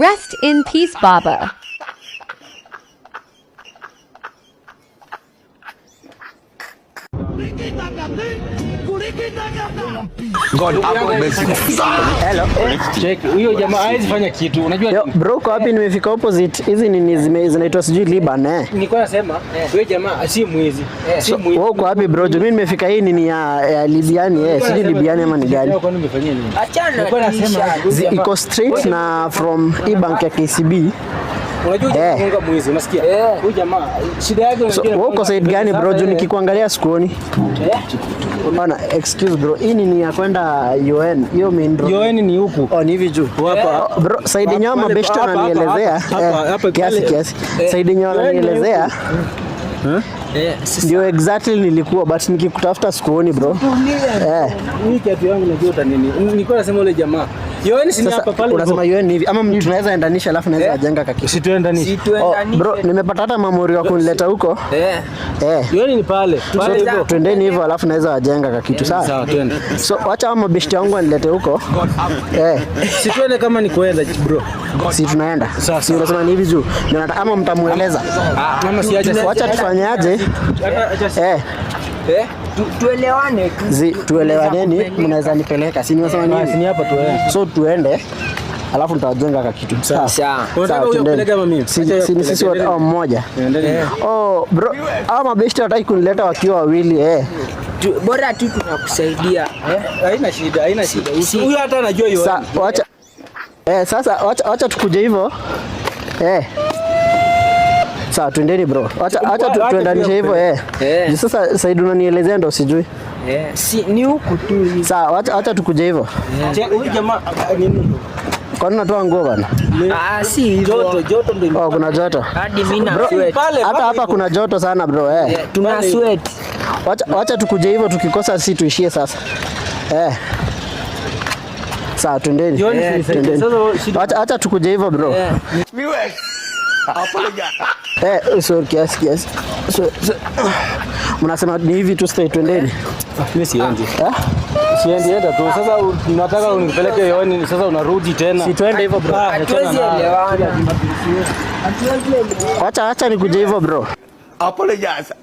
Rest in peace, Baba. Hello. Check. Huyo jamaa haizi fanya kitu. Unajua yo, bro kwa wapi nimefika opposite. Hizi nini zinaitwa sijui Liban Nilikuwa nasema huyo jamaa si mwizi. Si mwizi. Wewe kwa wapi bro? Mimi nimefika hii nini ya Libiani sijui Libiani ama ni gani? Kwa nini umefanyia nini? Achana nasema iko straight na from e-bank ya KCB. Unajua unga mwizi unasikia? Huyu jamaa shida yake unajua. Wewe uko side gani bro? Nikikuangalia sikuoni. Bana, excuse bro. Hii ni ya kwenda UN. Hiyo main road. UN ni huku. Ni hivi juu. Hapa. Bro, side nyama beshto ananielezea. Hapa kiasi. Side nyama ananielezea. Ndio exactly nilikuwa but nikikutafuta sikuoni bro. Mimi kiatu yangu najua uta nini. Nilikuwa nasema yule jamaa. UN si hapa pale. Unasema UN hivi ama tunaweza endanisha alafu naweza jenga kaki. Si tuendanisha. Bro, nimepata hata mamuri wa kunileta huko. UN ni pale. Pale hivyo twendeni hivyo alafu naweza wajenga kakitu sawa. Sawa, twende. So acha ama beshte wangu anilete huko. Si tuende kama ni kuenda bro. Si tunaenda. Si unasema ni hivi juu. Ndio nataka ama mtamueleza. Mama si aje. Acha tufanyaje? Tuelewane. Tuelewaneni, mnaweza nipeleka. Si nimesema nini? Si hapa tuende. So tuende. Alafu nitawajenga ka kitu. Sawa. Unataka huyo peleke kama mimi? Sisi wote mmoja. Bro, ama beshte wataki kunileta wakiwa wawili Bora tu tunakusaidia. Haina shida. Huyo hata anajua hiyo. Sasa acha tukuje hivyo. Sawa, twendeni bro. Acha tuendanishe hivyo Sasa Said unanielezea ndo sijui. Si ni huku tu. Sawa, acha tukuje hivyo. Huyu jamaa nini? Kwa nini natoa nguo bana? Si hivyo. Joto ndio. Kuna joto. Hadi mimi na sweat. Hata hapa kuna joto sana bro Tuna sweat. Acha tukuje hivyo, tukikosa si tuishie sasa. Sawa, twendeni. Acha tukuje hivyo bro. So kiasi. Mnasema ni hivi tu stay twendeni. Mimi siendi. Siendi enda tu. Sasa unataka unipeleke yoni sasa unarudi tena. Si twende hivyo bro. Hatuwezi elewana. Acha nikuje hivyo bro. Apologize.